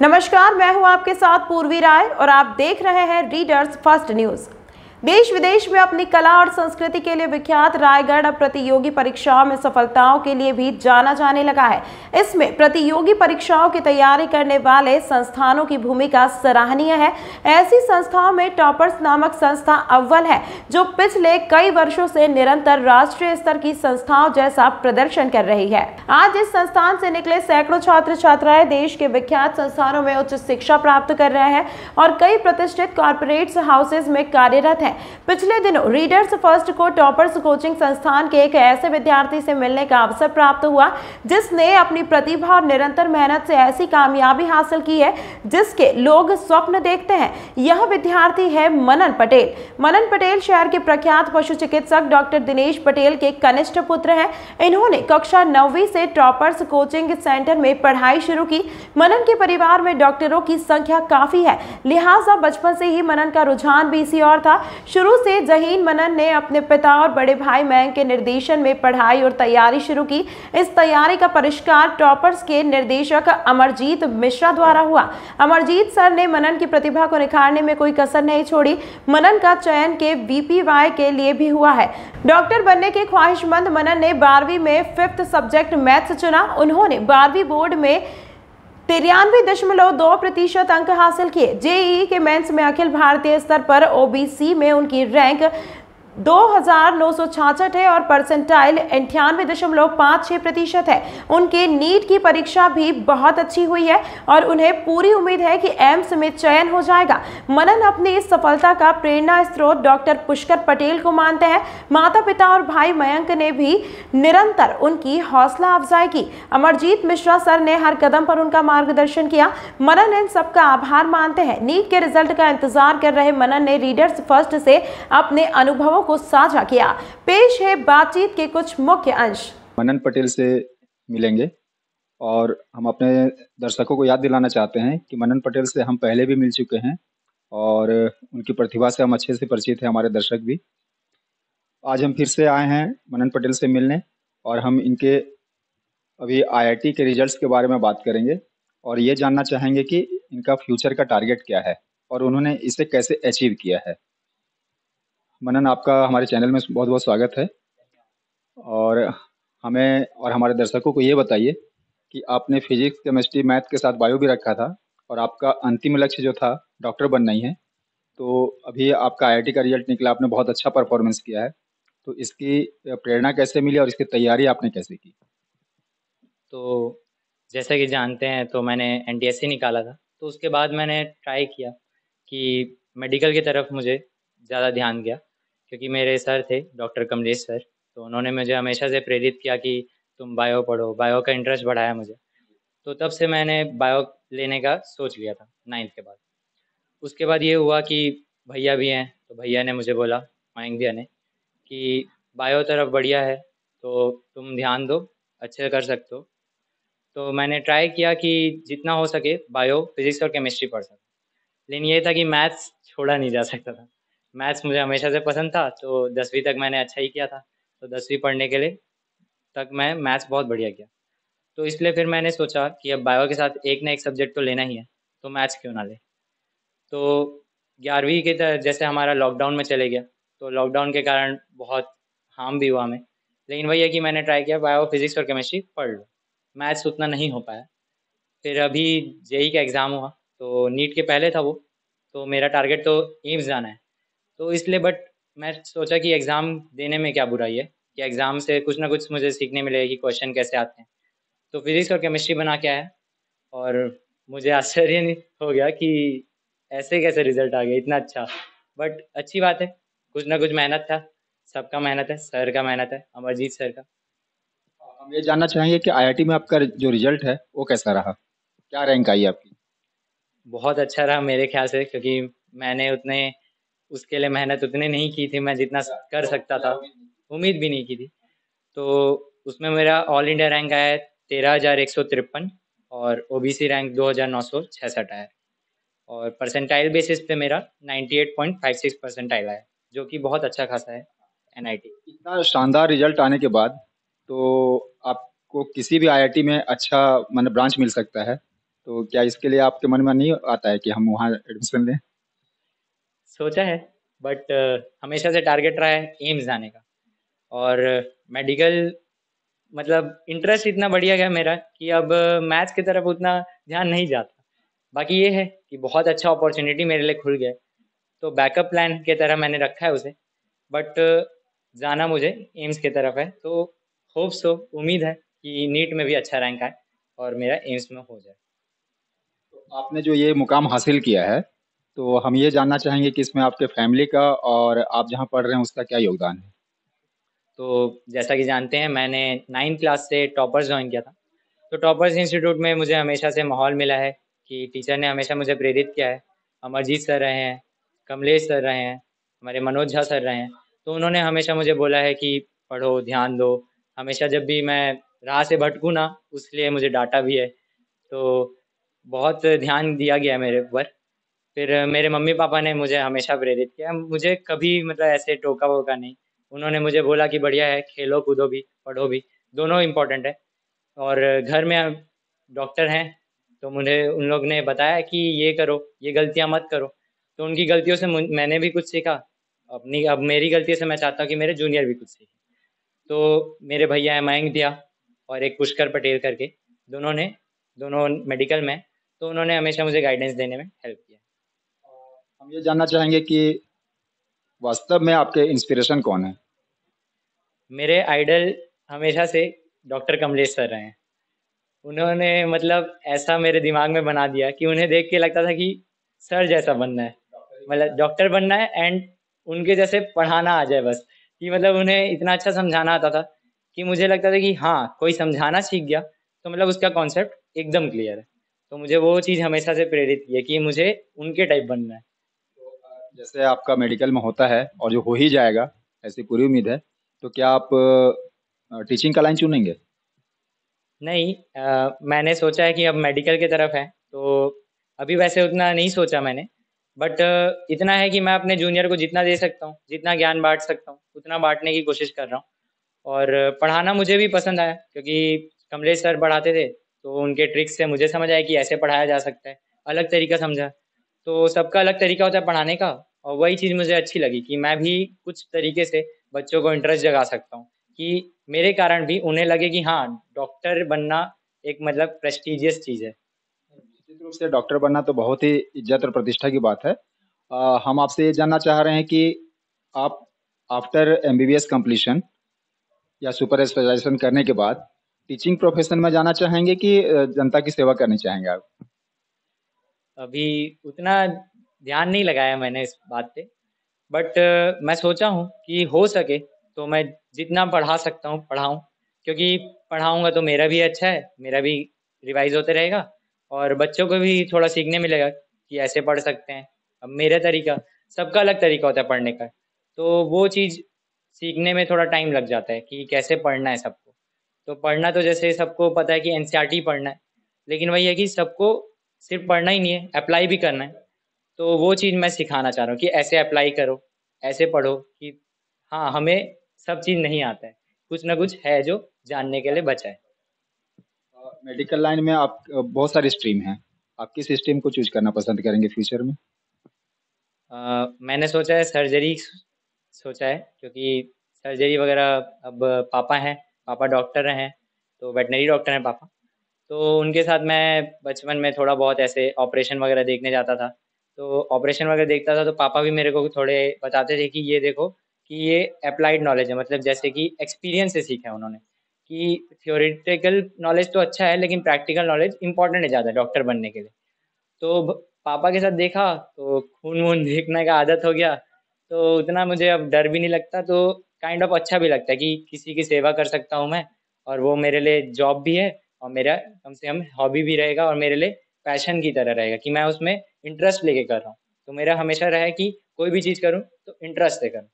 नमस्कार, मैं हूं आपके साथ पूर्वी राय और आप देख रहे हैं रीडर्स फर्स्ट न्यूज। देश विदेश में अपनी कला और संस्कृति के लिए विख्यात रायगढ़ अब प्रतियोगी परीक्षाओं में सफलताओं के लिए भी जाना जाने लगा है। इसमें प्रतियोगी परीक्षाओं की तैयारी करने वाले संस्थानों की भूमिका सराहनीय है। ऐसी संस्थाओं में टॉपर्स नामक संस्था अव्वल है, जो पिछले कई वर्षों से निरंतर राष्ट्रीय स्तर की संस्थाओं जैसा प्रदर्शन कर रही है। आज इस संस्थान से निकले सैकड़ों छात्र छात्राएं देश के विख्यात संस्थानों में उच्च शिक्षा प्राप्त कर रहे हैं और कई प्रतिष्ठित कॉर्पोरेट हाउसेज में कार्यरत हैं। पिछले दिनों रीडर्स फर्स्ट को टॉपर्स कोचिंग संस्थान के एक ऐसे विद्यार्थी से मिलने का अवसर प्राप्त हुआ जिसने अपनी प्रतिभा और निरंतर मेहनत से ऐसी कामयाबी हासिल की है जिसके लोग स्वप्न देखते हैं। यह विद्यार्थी है मनन पटेल। मनन पटेल शहर के प्रख्यात पशु चिकित्सक डॉक्टर दिनेश पटेल के कनिष्ठ पुत्र हैं। इन्होंने कक्षा 9वीं से टॉपर्स कोचिंग सेंटर में पढ़ाई शुरू की। मनन के परिवार में डॉक्टरों की संख्या काफी है, लिहाजा बचपन से ही मनन का रुझान भी इसी ओर था। शुरू से जहीन मनन ने अपने पिता और बड़े भाई मयंक के निर्देशन में पढ़ाई और तैयारी शुरू की। इस तैयारी का परिष्कार टॉपर्स के निर्देशक अमरजीत मिश्रा द्वारा हुआ। अमरजीत सर ने मनन की प्रतिभा को निखारने में कोई कसर नहीं छोड़ी। मनन का चयन के VPY के लिए भी हुआ है। डॉक्टर बनने के ख्वाहिशमंद मनन ने 12वीं में 5th सब्जेक्ट मैथ्स चुना। उन्होंने 12वीं बोर्ड में 93.2% अंक हासिल किए। JEE के मेंस में अखिल भारतीय स्तर पर OBC में उनकी रैंक 2966 है और परसेंटाइल 98.56% है। उनके नीट की परीक्षा भी बहुत अच्छी हुई है और उन्हें पूरी उम्मीद है कि एम्स में चयन हो जाएगा। मनन अपनी इस सफलता का प्रेरणा स्रोत डॉक्टर पुष्कर पटेल को मानते हैं। माता पिता और भाई मयंक ने भी निरंतर उनकी हौसला अफजाई की। अमरजीत मिश्रा सर ने हर कदम पर उनका मार्गदर्शन किया। मनन इन सबका आभार मानते हैं। नीट के रिजल्ट का इंतजार कर रहे मनन ने रीडर्स फर्स्ट से अपने अनुभवों को साझा किया। पेश है बातचीत के कुछ मुख्य अंश। मनन पटेल से मिलेंगे और हम अपने दर्शकों को याद दिलाना चाहते हैं कि मनन पटेल से हम पहले भी मिल चुके हैं और उनकी प्रतिभा से हम अच्छे से परिचित हैं, हमारे दर्शक भी। आज हम फिर से आए हैं मनन पटेल से मिलने और हम इनके अभी IIT के रिजल्ट्स के बारे में बात करेंगे और ये जानना चाहेंगे कि इनका फ्यूचर का टारगेट क्या है और उन्होंने इसे कैसे अचीव किया है। मनन, आपका हमारे चैनल में बहुत बहुत स्वागत है और हमें और हमारे दर्शकों को ये बताइए कि आपने फिजिक्स, केमिस्ट्री, मैथ के साथ बायो भी रखा था और आपका अंतिम लक्ष्य जो था डॉक्टर बनना ही है। तो अभी आपका IIT का रिजल्ट निकला, आपने बहुत अच्छा परफॉर्मेंस किया है, तो इसकी प्रेरणा कैसे मिली और इसकी तैयारी आपने कैसे की? तो जैसा कि जानते हैं तो मैंने NTSC निकाला था, तो उसके बाद मैंने ट्राई किया कि मेडिकल की तरफ मुझे ज़्यादा ध्यान गया क्योंकि मेरे सर थे डॉक्टर कमलेश सर, तो उन्होंने मुझे हमेशा से प्रेरित किया कि तुम बायो पढ़ो, बायो का इंटरेस्ट बढ़ाया मुझे। तो तब से मैंने बायो लेने का सोच लिया था 9th के बाद। उसके बाद ये हुआ कि भैया भी हैं, तो भैया ने मुझे बोला, मयंक भैया ने, कि बायो तरफ बढ़िया है तो तुम ध्यान दो, अच्छे कर सकते हो। तो मैंने ट्राई किया कि जितना हो सके बायो, फिजिक्स और केमिस्ट्री पढ़ सकूँ, लेकिन ये था कि मैथ्स छोड़ा नहीं जा सकता था। मैथ्स मुझे हमेशा से पसंद था, तो 10वीं तक मैंने अच्छा ही किया था, तो 10वीं पढ़ने के लिए तक मैं मैथ्स बहुत बढ़िया किया। तो इसलिए फिर मैंने सोचा कि अब बायो के साथ एक ना एक सब्जेक्ट तो लेना ही है, तो मैथ्स क्यों ना ले। तो 11वीं के जैसे हमारा लॉकडाउन में चले गया, तो लॉकडाउन के कारण बहुत हार्म भी हुआ हमें, लेकिन वही है कि मैंने ट्राई किया बायो, फिजिक्स और केमिस्ट्री पढ़ लो, मैथ्स उतना नहीं हो पाया। फिर अभी JEE का एग्ज़ाम हुआ, तो नीट के पहले था वो, तो मेरा टारगेट तो एम्स जाना है, तो इसलिए बट मैं सोचा कि एग्ज़ाम देने में क्या बुराई है, कि एग्ज़ाम से कुछ ना कुछ मुझे सीखने मिलेगा कि क्वेश्चन कैसे आते हैं। तो फिजिक्स और केमिस्ट्री बना के आया और मुझे आश्चर्य नहीं हो गया कि ऐसे कैसे रिजल्ट आ गया इतना अच्छा। बट अच्छी बात है, कुछ ना कुछ मेहनत था, सबका मेहनत है, सर का मेहनत है, अमरजीत सर का। हम ये जानना चाहेंगे कि IIT में आपका जो रिजल्ट है वो कैसा रहा, क्या रैंक आई आपकी? बहुत अच्छा रहा मेरे ख्याल से, क्योंकि मैंने उतने उसके लिए मेहनत उतने नहीं की थी, मैं जितना कर सकता था, उम्मीद भी नहीं की थी। तो उसमें मेरा ऑल इंडिया रैंक आया 13,153 और OBC रैंक 2,966 आया और परसेंटाइल बेसिस पे मेरा 98.56 परसेंटाइल आया, जो कि बहुत अच्छा खासा है NIT। इतना शानदार रिजल्ट आने के बाद तो आपको किसी भी IIT में अच्छा मतलब ब्रांच मिल सकता है, तो क्या इसके लिए आपके मन में नहीं आता है कि हम वहाँ एडमिशन लें? सोचा है, बट हमेशा से टारगेट रहा है एम्स जाने का। और मेडिकल मतलब इंटरेस्ट इतना बढ़िया गया मेरा कि अब मैथ्स की तरफ उतना ध्यान नहीं जाता। बाकी ये है कि बहुत अच्छा अपॉर्चुनिटी मेरे लिए खुल गया है, तो बैकअप प्लान की तरह मैंने रखा है उसे। बट जाना मुझे एम्स की तरफ है, तो होप सो, उम्मीद है कि नीट में भी अच्छा रैंक आए और मेरा एम्स में हो जाए। आपने जो ये मुकाम हासिल किया है, तो हम ये जानना चाहेंगे कि इसमें आपके फैमिली का और आप जहाँ पढ़ रहे हैं उसका क्या योगदान है? तो जैसा कि जानते हैं, मैंने 9th क्लास से टॉपर्स ज्वाइन किया था। तो टॉपर्स इंस्टीट्यूट में मुझे हमेशा से माहौल मिला है कि टीचर ने हमेशा मुझे प्रेरित किया है। अमरजीत सर रहे हैं, कमलेश सर रहे हैं, हमारे मनोज झा सर रहे हैं। तो उन्होंने हमेशा मुझे बोला है कि पढ़ो, ध्यान दो। हमेशा जब भी मैं राह से भटकूँ ना, उसके मुझे डांटा भी है। तो बहुत ध्यान दिया गया है मेरे ऊपर। फिर मेरे मम्मी पापा ने मुझे हमेशा प्रेरित किया, मुझे कभी मतलब ऐसे टोका वोका नहीं। उन्होंने मुझे बोला कि बढ़िया है, खेलो कूदो भी, पढ़ो भी, दोनों इम्पोर्टेंट है। और घर में डॉक्टर हैं, तो मुझे उन लोग ने बताया कि ये करो, ये गलतियां मत करो। तो उनकी गलतियों से मैंने भी कुछ सीखा। अपनी अब मेरी गलतियों से मैं चाहता हूँ कि मेरे जूनियर भी कुछ सीखें। तो मेरे भैया हैं मयंक भैया और एक पुष्कर पटेल करके, दोनों मेडिकल में हैं, तो उन्होंने हमेशा मुझे गाइडेंस देने में हेल्प किया। हम ये जानना चाहेंगे कि वास्तव में आपके इंस्पिरेशन कौन है? मेरे आइडल हमेशा से डॉक्टर कमलेश सर रहे हैं। उन्होंने मतलब ऐसा मेरे दिमाग में बना दिया कि उन्हें देख के लगता था कि सर जैसा बनना है, मतलब डॉक्टर बनना है एंड उनके जैसे पढ़ाना आ जाए बस। कि मतलब उन्हें इतना अच्छा समझाना आता था कि मुझे लगता था कि हाँ, कोई समझाना सीख गया तो मतलब उसका कॉन्सेप्ट एकदम क्लियर है। तो मुझे वो चीज़ हमेशा से प्रेरित की है कि मुझे उनके टाइप बनना है। जैसे आपका मेडिकल में होता है और जो हो ही जाएगा, ऐसी पूरी उम्मीद है, तो क्या आप टीचिंग का लाइन चुनेंगे? नहीं, मैंने सोचा है कि अब मेडिकल की तरफ है, तो अभी वैसे उतना नहीं सोचा मैंने। बट इतना है कि मैं अपने जूनियर को जितना दे सकता हूँ, जितना ज्ञान बांट सकता हूँ, उतना बांटने की कोशिश कर रहा हूँ। और पढ़ाना मुझे भी पसंद आया क्योंकि कमलेश सर पढ़ाते थे, तो उनके ट्रिक्स से मुझे समझ आया कि ऐसे पढ़ाया जा सकता है, अलग तरीका समझा। तो सबका अलग तरीका होता है पढ़ाने का, और वही चीज़ मुझे अच्छी लगी कि मैं भी कुछ तरीके से बच्चों को इंटरेस्ट जगा सकता हूँ कि मेरे कारण भी उन्हें लगे कि हाँ, डॉक्टर बनना एक मतलब प्रेस्टिजियस चीज़ है। निश्चित रूप से डॉक्टर बनना तो बहुत ही इज्जत और प्रतिष्ठा की बात है। हम आपसे ये जानना चाह रहे हैं कि आप आफ्टर एमबीबीएस कंप्लीशन या सुपर स्पेशलाइजेशन करने के बाद टीचिंग प्रोफेशन में जाना चाहेंगे कि जनता की सेवा करनी चाहेंगे आप? अभी उतना ध्यान नहीं लगाया मैंने इस बात पे। बट मैं सोचा हूँ कि हो सके तो मैं जितना पढ़ा सकता हूँ पढ़ाऊँ, क्योंकि पढ़ाऊँगा तो मेरा भी अच्छा है, मेरा भी रिवाइज होते रहेगा और बच्चों को भी थोड़ा सीखने मिलेगा कि ऐसे पढ़ सकते हैं। अब मेरा तरीका, सबका अलग तरीका होता है पढ़ने का, तो वो चीज़ सीखने में थोड़ा टाइम लग जाता है कि कैसे पढ़ना है सबको। तो पढ़ना तो जैसे सबको पता है कि एनसीईआरटी पढ़ना है, लेकिन वही है कि सबको सिर्फ पढ़ना ही नहीं है, अप्लाई भी करना है। तो वो चीज़ मैं सिखाना चाह रहा हूँ कि ऐसे अप्लाई करो, ऐसे पढ़ो कि हाँ, हमें सब चीज़ नहीं आता है, कुछ ना कुछ है जो जानने के लिए बचा है। मेडिकल लाइन में आप बहुत सारी स्ट्रीम हैं। आप किस स्ट्रीम को चूज करना पसंद करेंगे फ्यूचर में? मैंने सोचा है सर्जरी, सोचा है क्योंकि सर्जरी वगैरह, अब पापा हैं, पापा डॉक्टर रहे हैं, तो वेटनरी डॉक्टर हैं पापा। तो उनके साथ मैं बचपन में थोड़ा बहुत ऐसे ऑपरेशन वगैरह देखने जाता था। तो ऑपरेशन वगैरह देखता था तो पापा भी मेरे को थोड़े बताते थे कि ये देखो कि ये अप्लाइड नॉलेज है, मतलब जैसे कि एक्सपीरियंस से सीखा है उन्होंने कि थियोरेटिकल नॉलेज तो अच्छा है लेकिन प्रैक्टिकल नॉलेज इंपॉर्टेंट है ज़्यादा डॉक्टर बनने के लिए। तो पापा के साथ देखा तो खून वून देखने का आदत हो गया, तो उतना मुझे अब डर भी नहीं लगता। तो काइंड ऑफ अच्छा भी लगता है कि किसी की सेवा कर सकता हूँ मैं, और वो मेरे लिए जॉब भी है और मेरा कम से कम हॉबी भी रहेगा और मेरे लिए पैशन की तरह रहेगा कि मैं उसमें इंटरेस्ट लेके कर रहा हूँ। तो मेरा हमेशा रहा है कि कोई भी चीज़ करूँ तो इंटरेस्ट से करूँ।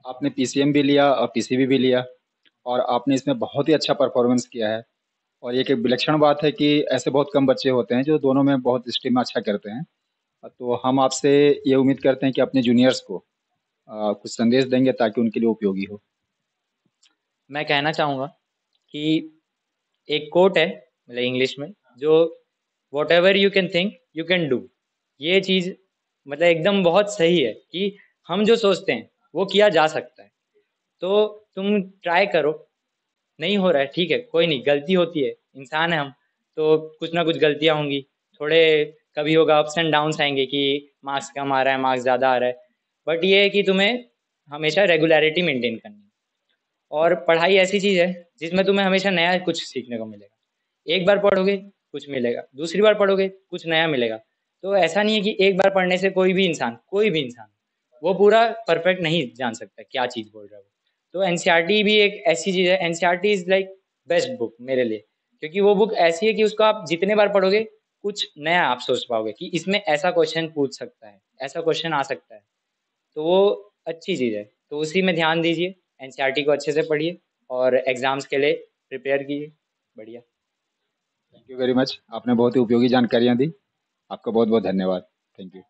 आपने पीसीएम भी लिया और पीसीबी भी लिया और आपने इसमें बहुत ही अच्छा परफॉर्मेंस किया है। और एक विलक्षण बात है कि ऐसे बहुत कम बच्चे होते हैं जो दोनों में बहुत स्ट्रीम में अच्छा करते हैं। तो हम आपसे ये उम्मीद करते हैं कि अपने जूनियर्स को कुछ संदेश देंगे ताकि उनके लिए उपयोगी हो। मैं कहना चाहूँगा कि एक कोट है, मतलब इंग्लिश में, जो what ever you can think you can do, ये चीज़ मतलब एकदम बहुत सही है कि हम जो सोचते हैं वो किया जा सकता है। तो तुम ट्राई करो, नहीं हो रहा है ठीक है, कोई नहीं, गलती होती है, इंसान है हम, तो कुछ ना कुछ गलतियाँ होंगी, थोड़े कभी होगा, अप्स एंड डाउन्स आएंगे कि मार्क्स कम आ रहा है, मार्क्स ज़्यादा आ रहा है, बट ये है कि तुम्हें हमेशा रेगुलरिटी मेंटेन करनी है। और पढ़ाई ऐसी चीज़ है जिसमें तुम्हें हमेशा नया कुछ सीखने को मिलेगा। एक बार पढ़ोगे कुछ मिलेगा, दूसरी बार पढ़ोगे कुछ नया मिलेगा। तो ऐसा नहीं है कि एक बार पढ़ने से कोई भी इंसान वो पूरा परफेक्ट नहीं जान सकता क्या चीज़ बोल रहा है वो। तो एनसीईआरटी भी एक ऐसी चीज़ है, NCERT is like best book मेरे लिए, क्योंकि वो बुक ऐसी है कि उसको आप जितने बार पढ़ोगे कुछ नया आप सोच पाओगे कि इसमें ऐसा क्वेश्चन पूछ सकता है, ऐसा क्वेश्चन आ सकता है। तो वो अच्छी चीज़ है, तो उसी में ध्यान दीजिए, एनसीईआरटी को अच्छे से पढ़िए और एग्ज़ाम्स के लिए प्रिपेयर कीजिए। बढ़िया। थैंक यू वेरी मच, आपने बहुत ही उपयोगी जानकारियाँ दी। आपका बहुत बहुत धन्यवाद। Thank you.